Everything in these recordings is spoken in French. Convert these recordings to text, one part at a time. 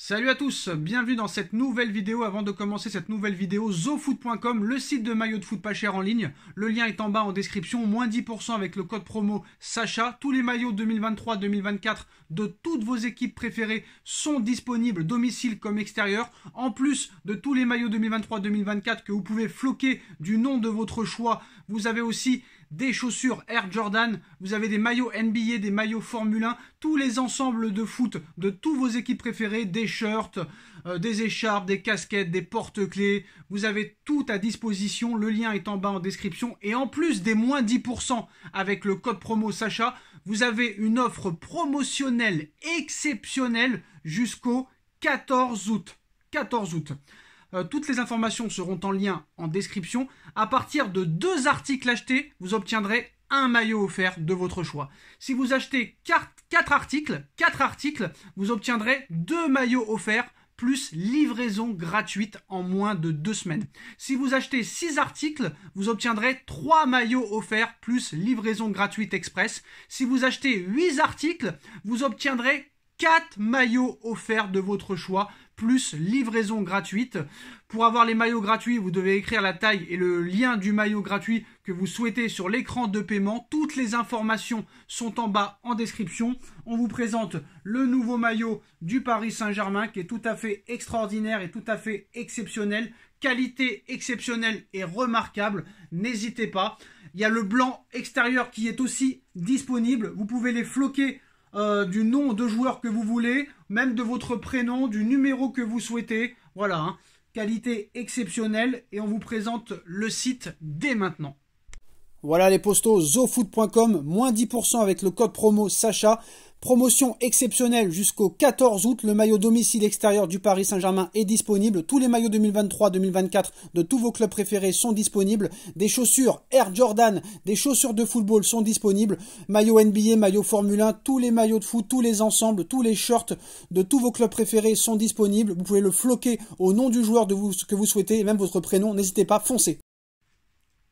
Salut à tous, bienvenue dans cette nouvelle vidéo. Avant de commencer cette nouvelle vidéo, zofoot.com, le site de maillots de foot pas cher en ligne. Le lien est en bas en description, moins 10% avec le code promo Sacha. Tous les maillots 2023-2024 de toutes vos équipes préférées sont disponibles, domicile comme extérieur. En plus de tous les maillots 2023-2024 que vous pouvez floquer du nom de votre choix, vous avez aussi des chaussures Air Jordan, vous avez des maillots NBA, des maillots Formule 1, tous les ensembles de foot de toutes vos équipes préférées, des shirts, des écharpes, des casquettes, des porte-clés. Vous avez tout à disposition, le lien est en bas en description. Et en plus des moins 10% avec le code promo Sacha, vous avez une offre promotionnelle exceptionnelle jusqu'au 14 août. 14 août. Toutes les informations seront en lien en description. À partir de 2 articles achetés, vous obtiendrez un maillot offert de votre choix. Si vous achetez 4 articles, vous obtiendrez 2 maillots offerts plus livraison gratuite en moins de 2 semaines. Si vous achetez 6 articles, vous obtiendrez 3 maillots offerts plus livraison gratuite express. Si vous achetez 8 articles, vous obtiendrez 4 maillots offerts de votre choix, plus livraison gratuite. Pour avoir les maillots gratuits, vous devez écrire la taille et le lien du maillot gratuit que vous souhaitez sur l'écran de paiement. Toutes les informations sont en bas en description. On vous présente le nouveau maillot du Paris Saint-Germain qui est tout à fait extraordinaire et tout à fait exceptionnel. Qualité exceptionnelle et remarquable. N'hésitez pas. Il y a le blanc extérieur qui est aussi disponible. Vous pouvez les floquer du nom de joueur que vous voulez, même de votre prénom, du numéro que vous souhaitez. Voilà, hein. Qualité exceptionnelle et on vous présente le site dès maintenant. Voilà les postos, zofoot.com, moins 10% avec le code promo Sacha. Promotion exceptionnelle jusqu'au 14 août. Le maillot domicile extérieur du Paris Saint-Germain est disponible. Tous les maillots 2023-2024 de tous vos clubs préférés sont disponibles. Des chaussures Air Jordan, des chaussures de football sont disponibles. Maillot NBA, maillot Formule 1, tous les maillots de foot, tous les ensembles, tous les shirts de tous vos clubs préférés sont disponibles. Vous pouvez le floquer au nom du joueur que vous souhaitez et même votre prénom. N'hésitez pas, foncez.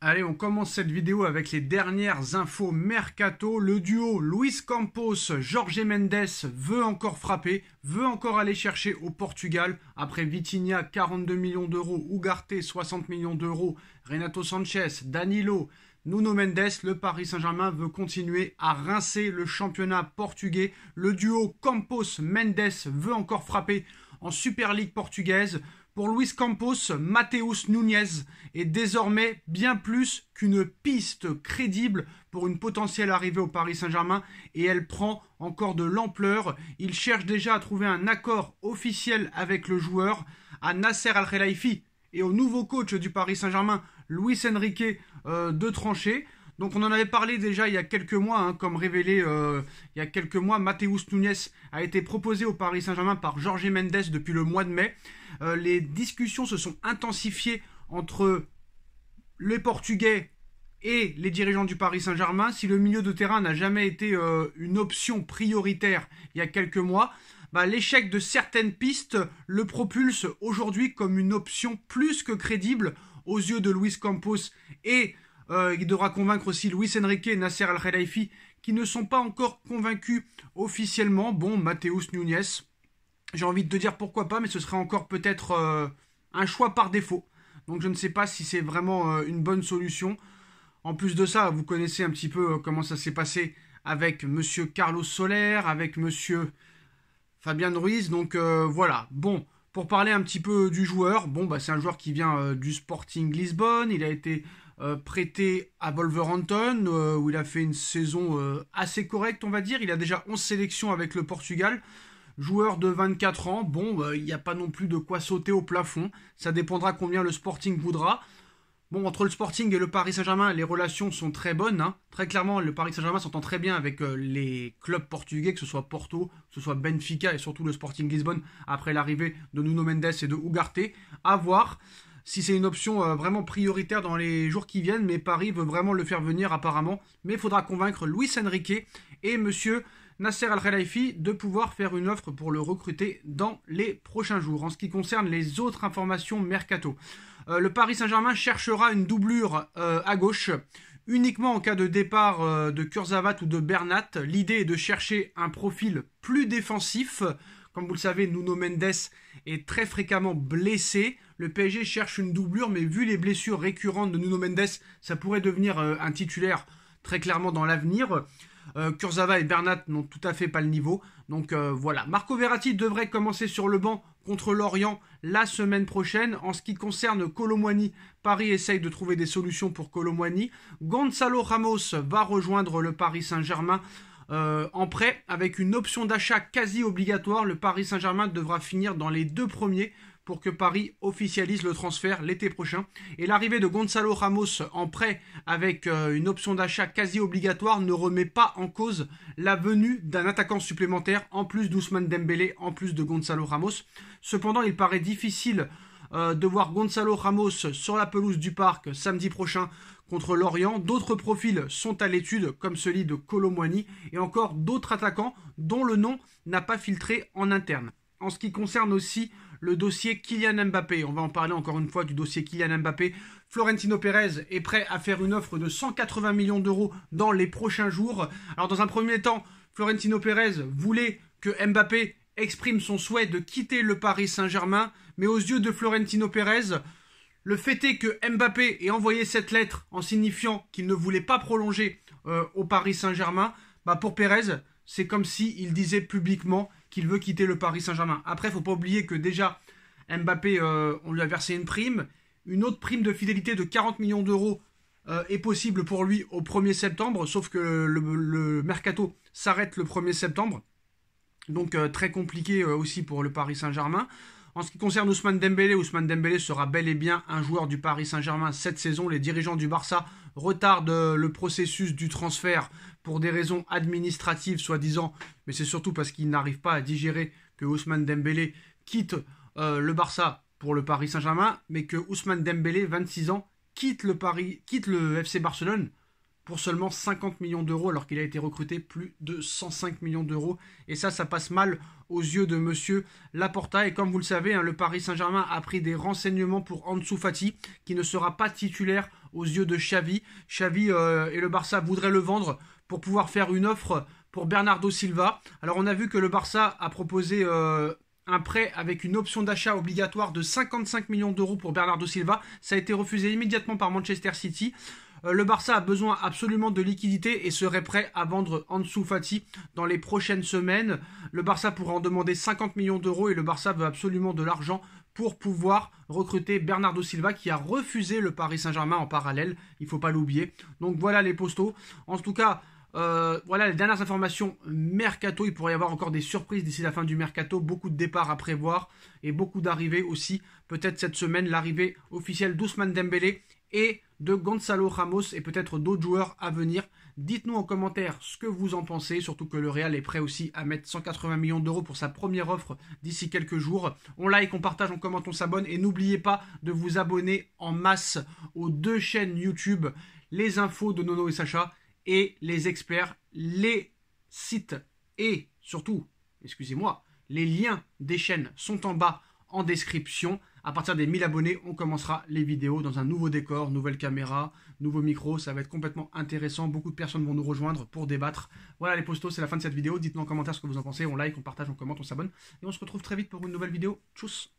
Allez, on commence cette vidéo avec les dernières infos mercato. Le duo Luis Campos, Jorge Mendes veut encore frapper, veut encore aller chercher au Portugal. Après Vitinha, 42 millions d'euros, Ugarte, 60 millions d'euros, Renato Sanchez, Danilo, Nuno Mendes, le Paris Saint-Germain veut continuer à rincer le championnat portugais. Le duo Campos-Mendes veut encore frapper en Super League portugaise. Pour Luis Campos, Mateus Nunes est désormais bien plus qu'une piste crédible pour une potentielle arrivée au Paris Saint-Germain et elle prend encore de l'ampleur. Il cherche déjà à trouver un accord officiel avec le joueur, à Nasser Al-Khelaifi et au nouveau coach du Paris Saint-Germain, Luis Enrique, de trancher. Donc on en avait parlé déjà il y a quelques mois, hein, comme révélé il y a quelques mois, Mateus Nunes a été proposé au Paris Saint-Germain par Jorge Mendes depuis le mois de mai. Les discussions se sont intensifiées entre les Portugais et les dirigeants du Paris Saint-Germain. Si le milieu de terrain n'a jamais été une option prioritaire il y a quelques mois, l'échec de certaines pistes le propulse aujourd'hui comme une option plus que crédible aux yeux de Luis Campos et il devra convaincre aussi Luis Enrique et Nasser Al-Khelaifi qui ne sont pas encore convaincus officiellement. Bon, Mateus Nunes, j'ai envie de te dire pourquoi pas, mais ce serait encore peut-être un choix par défaut. Donc je ne sais pas si c'est vraiment une bonne solution. En plus de ça, vous connaissez un petit peu comment ça s'est passé avec monsieur Carlos Soler, avec monsieur Fabian Ruiz. Donc voilà, bon. Pour parler un petit peu du joueur, c'est un joueur qui vient du Sporting Lisbonne. Il a été prêté à Wolverhampton, où il a fait une saison assez correcte, on va dire. Il a déjà 11 sélections avec le Portugal. Joueur de 24 ans, il n'y a pas non plus de quoi sauter au plafond. Ça dépendra combien le Sporting voudra. Bon, entre le Sporting et le Paris Saint-Germain, les relations sont très bonnes. Hein. Très clairement, le Paris Saint-Germain s'entend très bien avec les clubs portugais, que ce soit Porto, que ce soit Benfica et surtout le Sporting Lisbonne, après l'arrivée de Nuno Mendes et de Ugarte. À voir si c'est une option vraiment prioritaire dans les jours qui viennent, mais Paris veut vraiment le faire venir apparemment. Mais il faudra convaincre Luis Enrique et monsieur Nasser Al-Khelaifi de pouvoir faire une offre pour le recruter dans les prochains jours. En ce qui concerne les autres informations mercato, le Paris Saint-Germain cherchera une doublure à gauche uniquement en cas de départ de Kurzavat ou de Bernat. L'idée est de chercher un profil plus défensif Comme vous le savez, Nuno Mendes est très fréquemment blessé. Le PSG cherche une doublure, mais vu les blessures récurrentes de Nuno Mendes, ça pourrait devenir un titulaire très clairement dans l'avenir. Kurzawa et Bernat n'ont tout à fait pas le niveau. Donc voilà, Marco Verratti devrait commencer sur le banc contre Lorient la semaine prochaine. En ce qui concerne Kolo Muani, Paris essaye de trouver des solutions pour Kolo Muani. Gonzalo Ramos va rejoindre le Paris Saint-Germain en prêt avec une option d'achat quasi obligatoire. Le Paris Saint-Germain devra finir dans les 2 premiers pour que Paris officialise le transfert l'été prochain. Et l'arrivée de Gonzalo Ramos en prêt avec une option d'achat quasi obligatoire ne remet pas en cause la venue d'un attaquant supplémentaire en plus d'Ousmane Dembélé, en plus de Gonzalo Ramos. Cependant, il paraît difficile de voir Gonzalo Ramos sur la pelouse du Parc samedi prochain contre Lorient. D'autres profils sont à l'étude, comme celui de Kolo Muani, et encore d'autres attaquants dont le nom n'a pas filtré en interne. En ce qui concerne aussi le dossier Kylian Mbappé, on va en parler encore une fois du dossier Kylian Mbappé. Florentino Pérez est prêt à faire une offre de 180 millions d'euros dans les prochains jours. Alors dans un premier temps, Florentino Pérez voulait que Mbappé exprime son souhait de quitter le Paris Saint-Germain, mais aux yeux de Florentino Pérez, le fait est que Mbappé ait envoyé cette lettre en signifiant qu'il ne voulait pas prolonger au Paris Saint-Germain, pour Pérez, c'est comme s'il disait publiquement qu'il veut quitter le Paris Saint-Germain. Après, il ne faut pas oublier que déjà, Mbappé, on lui a versé une prime. Une autre prime de fidélité de 40 millions d'euros est possible pour lui au 1er septembre, sauf que le mercato s'arrête le 1er septembre. Donc très compliqué aussi pour le Paris Saint-Germain. En ce qui concerne Ousmane Dembélé sera bel et bien un joueur du Paris Saint-Germain cette saison. Les dirigeants du Barça retardent le processus du transfert pour des raisons administratives, soi-disant, mais c'est surtout parce qu'ils n'arrivent pas à digérer que Ousmane Dembélé quitte le Barça pour le Paris Saint-Germain, mais que Ousmane Dembélé, 26 ans, quitte le FC Barcelone pour seulement 50 millions d'euros, alors qu'il a été recruté plus de 105 millions d'euros. Et ça passe mal aux yeux de monsieur Laporta. Et comme vous le savez, le Paris Saint-Germain a pris des renseignements pour Ansu Fati, qui ne sera pas titulaire aux yeux de Xavi. Xavi et le Barça voudraient le vendre pour pouvoir faire une offre pour Bernardo Silva. Alors on a vu que le Barça a proposé un prêt avec une option d'achat obligatoire de 55 millions d'euros pour Bernardo Silva. Ça a été refusé immédiatement par Manchester City. Le Barça a besoin absolument de liquidité et serait prêt à vendre Ansu Fati dans les prochaines semaines. Le Barça pourra en demander 50 millions d'euros et le Barça veut absolument de l'argent pour pouvoir recruter Bernardo Silva qui a refusé le Paris Saint-Germain en parallèle. Il ne faut pas l'oublier. Donc voilà les postos. En tout cas, voilà les dernières informations mercato. Il pourrait y avoir encore des surprises d'ici la fin du mercato. Beaucoup de départs à prévoir et beaucoup d'arrivées aussi. Peut-être cette semaine l'arrivée officielle d'Ousmane Dembélé et de Gonzalo Ramos et peut-être d'autres joueurs à venir. Dites-nous en commentaire ce que vous en pensez, surtout que le Real est prêt aussi à mettre 180 millions d'euros pour sa première offre d'ici quelques jours. On like, on partage, on commente, on s'abonne et n'oubliez pas de vous abonner en masse aux 2 chaînes YouTube, les infos de Nono et Sacha et les experts, les sites et surtout, excusez-moi, les liens des chaînes sont en bas en description. À partir des 1000 abonnés, on commencera les vidéos dans un nouveau décor, nouvelle caméra, nouveau micro. Ça va être complètement intéressant. Beaucoup de personnes vont nous rejoindre pour débattre. Voilà les postos, c'est la fin de cette vidéo. Dites-nous en commentaire ce que vous en pensez. On like, on partage, on commente, on s'abonne. Et on se retrouve très vite pour une nouvelle vidéo. Tchuss!